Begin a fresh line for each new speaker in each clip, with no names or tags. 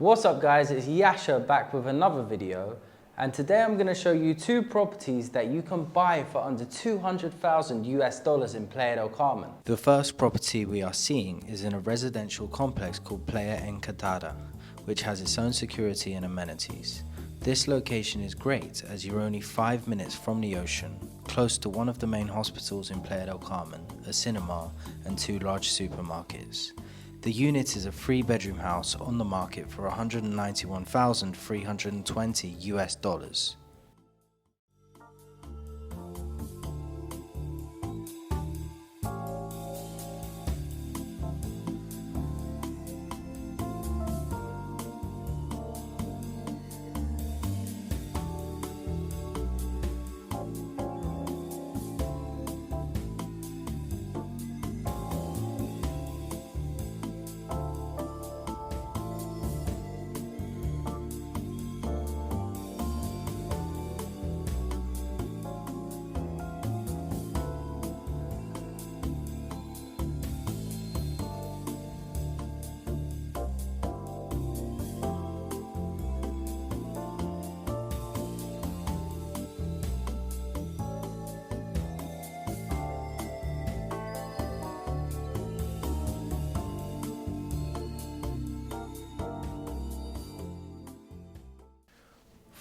What's up guys, it's Yasha back with another video, and today I'm going to show you two properties that you can buy for under 200,000 US dollars in Playa del Carmen. The first property we are seeing is in a residential complex called Playa Encantada, which has its own security and amenities. This location is great as you're only 5 minutes from the ocean, close to one of the main hospitals in Playa del Carmen, a cinema, and two large supermarkets. The unit is a 3-bedroom house on the market for 191,320 US dollars.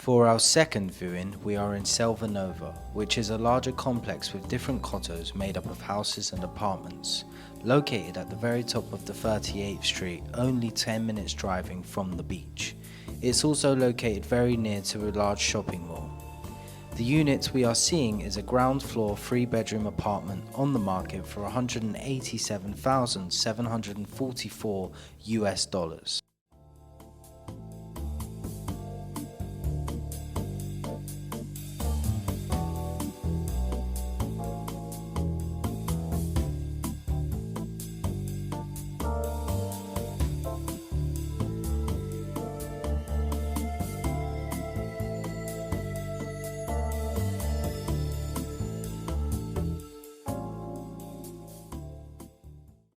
For our second viewing, we are in Selva Nova, which is a larger complex with different cotos made up of houses and apartments, located at the very top of the 38th Street, only 10 minutes driving from the beach. It's also located very near to a large shopping mall. The unit we are seeing is a ground floor 3-bedroom apartment on the market for 187,744 US dollars.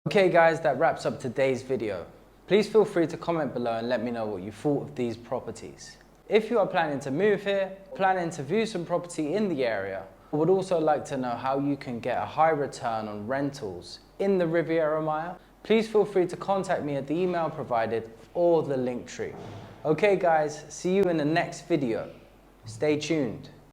Okay guys, that wraps up today's video. Please feel free to comment below and let me know what you thought of these properties. If you are planning to move here, planning to view some property in the area, or would also like to know how you can get a high return on rentals in the Riviera Maya, please feel free to contact me at the email provided or the link tree. Okay guys, see you in the next video. Stay tuned.